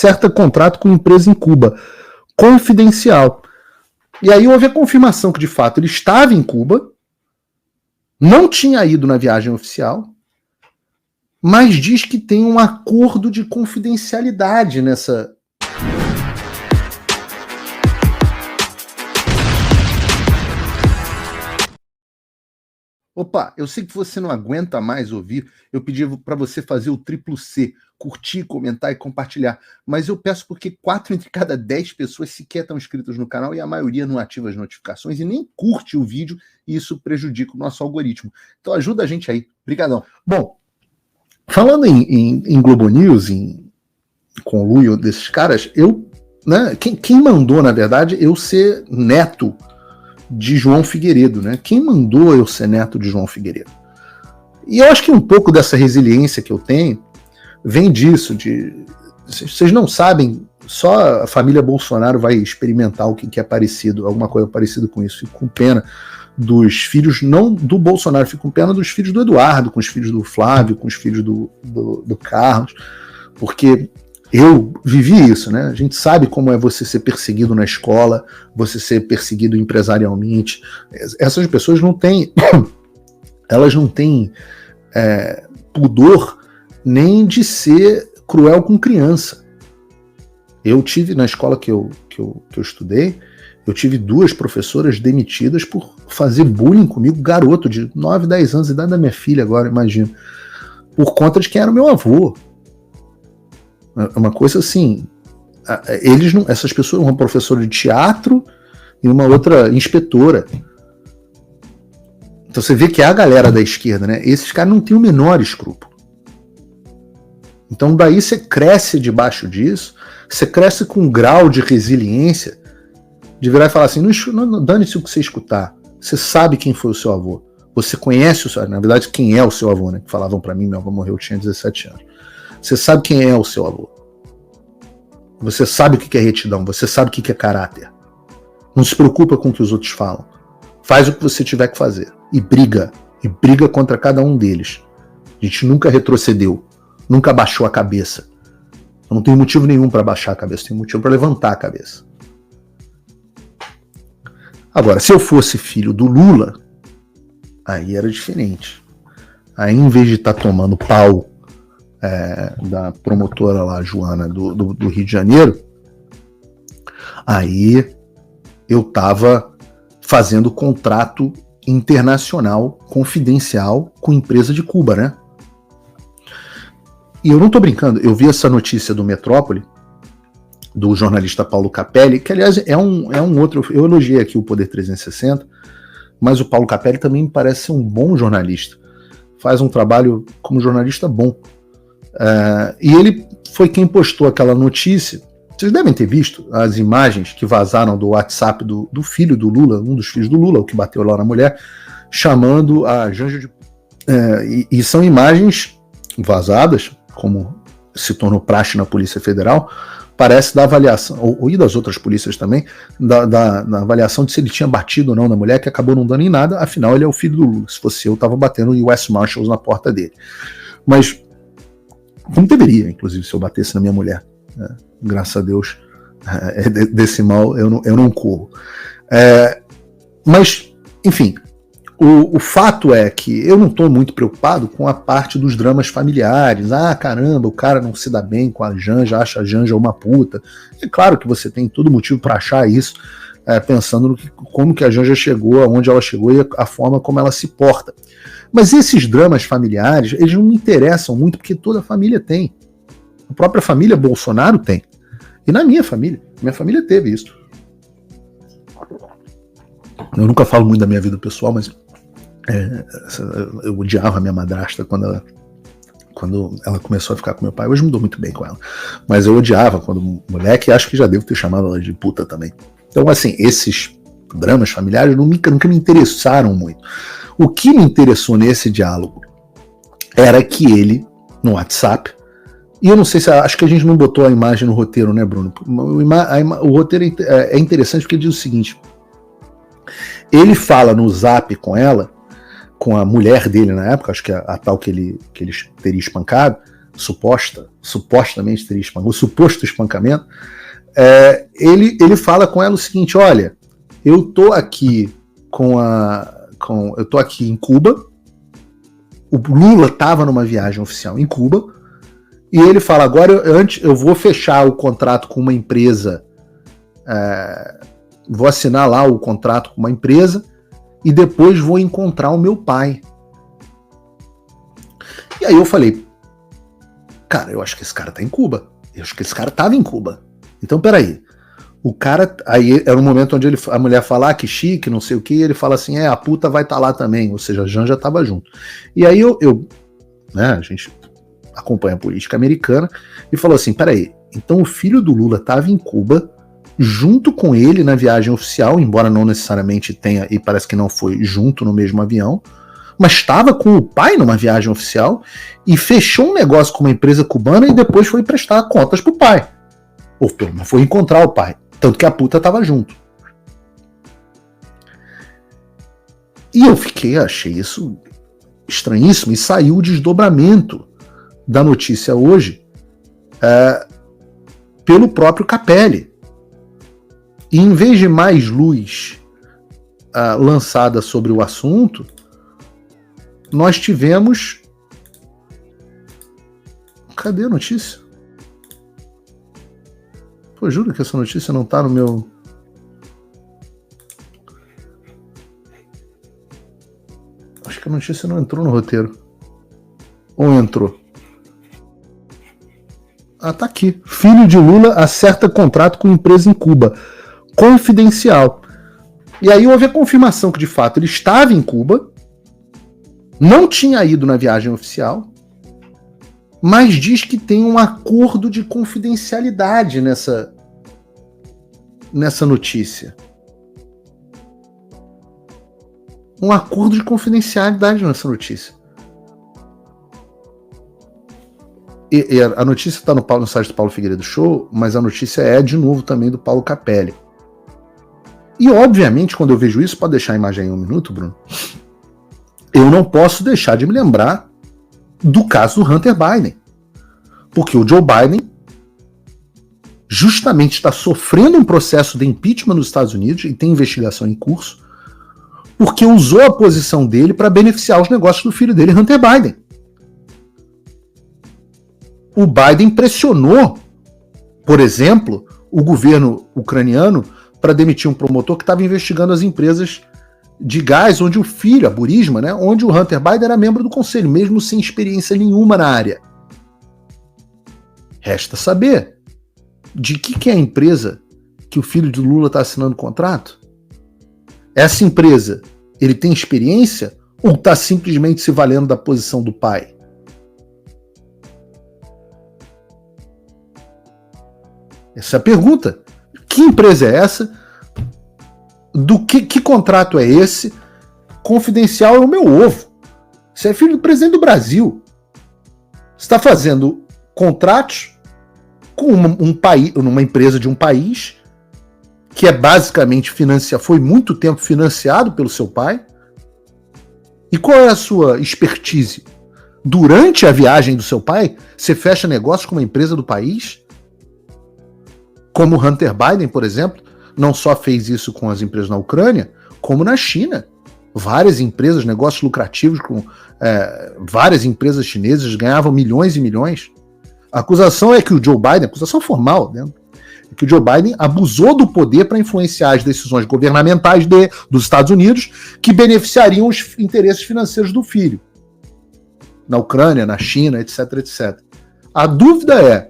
certo contrato com uma empresa em Cuba, confidencial. E aí houve a confirmação que, de fato, ele estava em Cuba, não tinha ido na viagem oficial, mas diz que tem um acordo de confidencialidade nessa... Opa, eu sei que você não aguenta mais ouvir, eu pedi para você fazer o triplo C, curtir, comentar e compartilhar, mas eu peço porque 4 entre cada 10 pessoas sequer estão inscritas no canal e a maioria não ativa as notificações e nem curte o vídeo e isso prejudica o nosso algoritmo. Então ajuda a gente aí, brigadão. Bom, falando em Globo News, em conluio desses caras, né, quem mandou, na verdade, eu ser neto de João Figueiredo, né? Quem mandou eu ser neto de João Figueiredo? E eu acho que um pouco dessa resiliência que eu tenho vem disso, vocês não sabem, só a família Bolsonaro vai experimentar o que é parecido, alguma coisa parecida com isso. Fico com pena dos filhos, não do Bolsonaro, fico com pena dos filhos do Eduardo, com os filhos do Flávio, com os filhos do Carlos, porque eu vivi isso, né? A gente sabe como é você ser perseguido na escola, você ser perseguido empresarialmente. Essas pessoas não têm, elas não têm pudor nem de ser cruel com criança. Eu tive, na escola que eu estudei, eu tive 2 professoras demitidas por fazer bullying comigo, garoto de 9, 10 anos, idade da minha filha agora, imagino, por conta de quem era o meu avô. É uma coisa assim, essas pessoas, uma professora de teatro e uma outra inspetora. Então você vê que é a galera da esquerda, né? Esses caras não têm o menor escrúpulo. Então daí você cresce debaixo disso, você cresce com um grau de resiliência de virar e falar assim, não dane-se o que você escutar, você sabe quem foi o seu avô, você conhece o seu, na verdade quem é o seu avô, né? Que falavam pra mim, meu avô morreu, eu tinha 17 anos. Você sabe quem é o seu avô. Você sabe o que é retidão, você sabe o que é caráter. Não se preocupa com o que os outros falam. Faz o que você tiver que fazer. E briga contra cada um deles. A gente nunca retrocedeu, nunca baixou a cabeça. Eu não tenho motivo nenhum para baixar a cabeça, tenho motivo para levantar a cabeça. Agora, se eu fosse filho do Lula, aí era diferente. Aí, em vez de estar tomando pau da promotora lá, Joana, do Rio de Janeiro, aí eu tava fazendo contrato internacional, confidencial, com empresa de Cuba, né? E eu não tô brincando, eu vi essa notícia do Metrópole, do jornalista Paulo Capelli, que aliás é um outro, eu elogiei aqui o Poder 360, mas o Paulo Capelli também me parece ser um bom jornalista, faz um trabalho como jornalista bom. E ele foi quem postou aquela notícia. Vocês devem ter visto as imagens que vazaram do WhatsApp do filho do Lula, um dos filhos do Lula, o que bateu lá na mulher, chamando a Janja de... e são imagens vazadas, como se tornou praxe na Polícia Federal, parece da avaliação, e das outras polícias também, da avaliação de se ele tinha batido ou não na mulher, que acabou não dando em nada, afinal ele é o filho do Lula. Se fosse eu, tava batendo o US Marshals na porta dele. Mas como deveria, inclusive, se eu batesse na minha mulher. Graças a Deus, desse mal eu não corro. Mas, enfim, o fato é que eu não estou muito preocupado com a parte dos dramas familiares. Ah, caramba, o cara não se dá bem com a Janja, acha a Janja uma puta. É claro que você tem todo motivo para achar isso, pensando no como que a Janja chegou, aonde ela chegou e a forma como ela se porta. Mas esses dramas familiares, eles não me interessam muito, porque toda família tem. A própria família Bolsonaro tem. E na minha família teve isso. Eu nunca falo muito da minha vida pessoal, mas eu odiava a minha madrasta quando ela começou a ficar com meu pai. Hoje me dou muito bem com ela. Mas eu odiava quando moleque, acho que já devo ter chamado ela de puta também. Então, assim, esses dramas familiares nunca me interessaram muito. O que me interessou nesse diálogo era que ele, no WhatsApp, e eu não sei se, acho que a gente não botou a imagem no roteiro, né, Bruno? O roteiro é interessante porque ele diz o seguinte: ele fala no Zap com ela, com a mulher dele na época, acho que a tal que ele teria espancado, supostamente teria espancado, o suposto espancamento, ele fala com ela o seguinte: olha, eu tô aqui eu tô aqui em Cuba, o Lula estava numa viagem oficial em Cuba, e ele fala: agora eu vou fechar o contrato com uma empresa, vou assinar lá o contrato com uma empresa, e depois vou encontrar o meu pai. E aí eu falei: cara, eu acho que esse cara tá em Cuba. Eu acho que esse cara tava em Cuba. Então, peraí. O cara... Aí era um momento onde a mulher fala: que chique, não sei o que, e ele fala assim: a puta vai estar lá também. Ou seja, a Jan já tava junto. E aí a gente acompanha a política americana e falou assim: peraí, então o filho do Lula tava em Cuba junto com ele na viagem oficial, embora não necessariamente tenha, e parece que não foi junto no mesmo avião, mas estava com o pai numa viagem oficial e fechou um negócio com uma empresa cubana e depois foi prestar contas pro pai. Ou pelo menos foi encontrar o pai. Tanto que a puta estava junto. E eu achei isso estranhíssimo, e saiu o desdobramento da notícia hoje pelo próprio Capelli. E em vez de mais luz lançada sobre o assunto, nós tivemos... Cadê a notícia? Pô, juro que essa notícia não tá no meu... Acho que a notícia não entrou no roteiro. Ou entrou? Tá aqui. Filho de Lula acerta contrato com empresa em Cuba. Confidencial. E aí houve a confirmação que, de fato, ele estava em Cuba, não tinha ido na viagem oficial, mas diz que tem um acordo de confidencialidade nessa notícia. Um acordo de confidencialidade nessa notícia. E a notícia está no site do Paulo Figueiredo Show, mas a notícia é, de novo, também do Paulo Capelli. E, obviamente, quando eu vejo isso, pode deixar a imagem aí um minuto, Bruno, eu não posso deixar de me lembrar do caso do Hunter Biden. Porque o Joe Biden justamente está sofrendo um processo de impeachment nos Estados Unidos, e tem investigação em curso, porque usou a posição dele para beneficiar os negócios do filho dele, Hunter Biden. O Biden pressionou, por exemplo, o governo ucraniano para demitir um promotor que estava investigando as empresas de gás, onde o filho, a Burisma, né, onde o Hunter Biden era membro do conselho, mesmo sem experiência nenhuma na área. Resta saber de que é a empresa que o filho de Lula está assinando contrato. Essa empresa, ele tem experiência ou está simplesmente se valendo da posição do pai? Essa é a pergunta. Que empresa é essa? Que contrato é esse? Confidencial é o meu ovo. Você é filho do presidente do Brasil. Você está fazendo contratos com uma empresa de um país que é basicamente foi muito tempo financiado pelo seu pai. E qual é a sua expertise? Durante a viagem do seu pai, você fecha negócios com uma empresa do país? Como o Hunter Biden, por exemplo, não só fez isso com as empresas na Ucrânia, como na China. Várias empresas, negócios lucrativos com várias empresas chinesas ganhavam milhões e milhões. A acusação é que o Joe Biden, acusação formal, né, é que o Joe Biden abusou do poder para influenciar as decisões governamentais dos Estados Unidos que beneficiariam os interesses financeiros do filho. Na Ucrânia, na China, etc, etc. A dúvida é,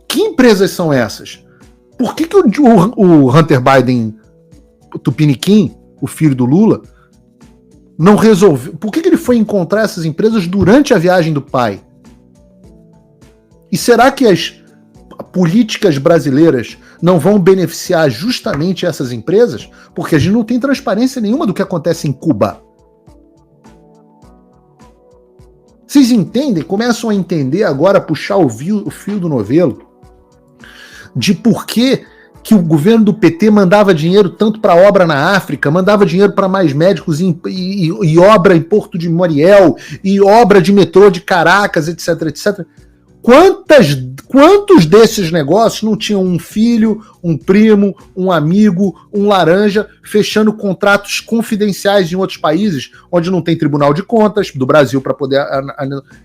que empresas são essas? Por que o Hunter Biden, o Tupiniquim, o filho do Lula, não resolveu? Por que ele foi encontrar essas empresas durante a viagem do pai? E será que as políticas brasileiras não vão beneficiar justamente essas empresas? Porque a gente não tem transparência nenhuma do que acontece em Cuba. Vocês entendem? Começam a entender agora, puxar o fio do novelo, de por que o governo do PT mandava dinheiro tanto para obra na África, mandava dinheiro para mais médicos e obra em Porto de Moriel, e obra de metrô de Caracas, etc, etc. Quantos desses negócios não tinham um filho, um primo, um amigo, um laranja, fechando contratos confidenciais em outros países, onde não tem tribunal de contas do Brasil para poder...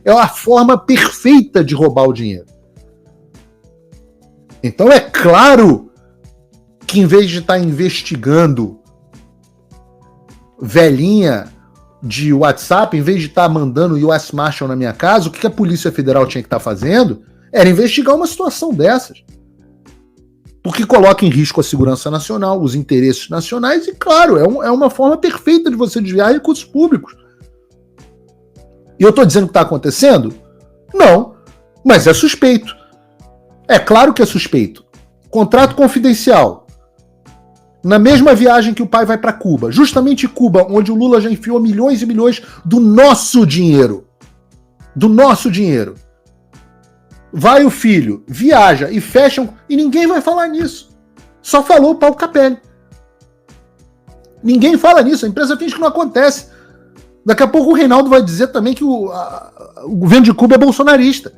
É a forma perfeita de roubar o dinheiro. Então é claro que em vez de estar investigando velhinha de WhatsApp, em vez de estar mandando o US Marshal na minha casa, o que a Polícia Federal tinha que estar fazendo era investigar uma situação dessas. Porque coloca em risco a segurança nacional, os interesses nacionais e, claro, é uma forma perfeita de você desviar recursos públicos. E eu estou dizendo que está acontecendo? Não, mas é suspeito. É claro que é suspeito. Contrato confidencial. Na mesma viagem que o pai vai para Cuba, justamente Cuba, onde o Lula já enfiou milhões e milhões do nosso dinheiro. Do nosso dinheiro. Vai o filho, viaja e fecham, e ninguém vai falar nisso. Só falou o Paulo Capelli. Ninguém fala nisso, a empresa finge que não acontece. Daqui a pouco o Reinaldo vai dizer também que o governo de Cuba é bolsonarista.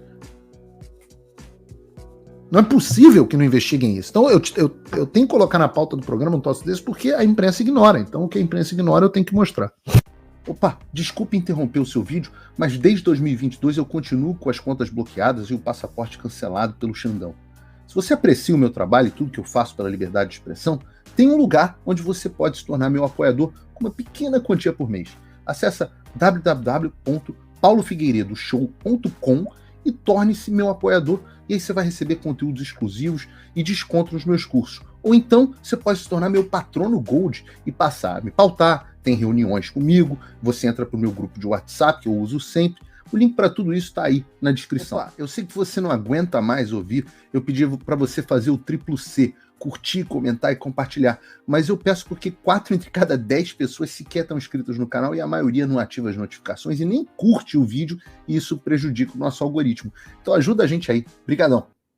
Não é possível que não investiguem isso. Então eu tenho que colocar na pauta do programa um troço desse porque a imprensa ignora. Então o que a imprensa ignora eu tenho que mostrar. Opa, desculpe interromper o seu vídeo, mas desde 2022 eu continuo com as contas bloqueadas e o passaporte cancelado pelo Xandão. Se você aprecia o meu trabalho e tudo que eu faço pela liberdade de expressão, tem um lugar onde você pode se tornar meu apoiador com uma pequena quantia por mês. Acesse www.paulofigueiredoshow.com e torne-se meu apoiador, e aí você vai receber conteúdos exclusivos e desconto nos meus cursos. Ou então você pode se tornar meu patrono Gold e passar a me pautar, tem reuniões comigo, você entra para o meu grupo de WhatsApp, que eu uso sempre. O link para tudo isso está aí na descrição. Opa, eu sei que você não aguenta mais ouvir, eu pedi para você fazer o triplo C, curtir, comentar e compartilhar, mas eu peço porque 4 entre cada 10 pessoas sequer estão inscritas no canal e a maioria não ativa as notificações e nem curte o vídeo, e isso prejudica o nosso algoritmo. Então ajuda a gente aí. Obrigadão.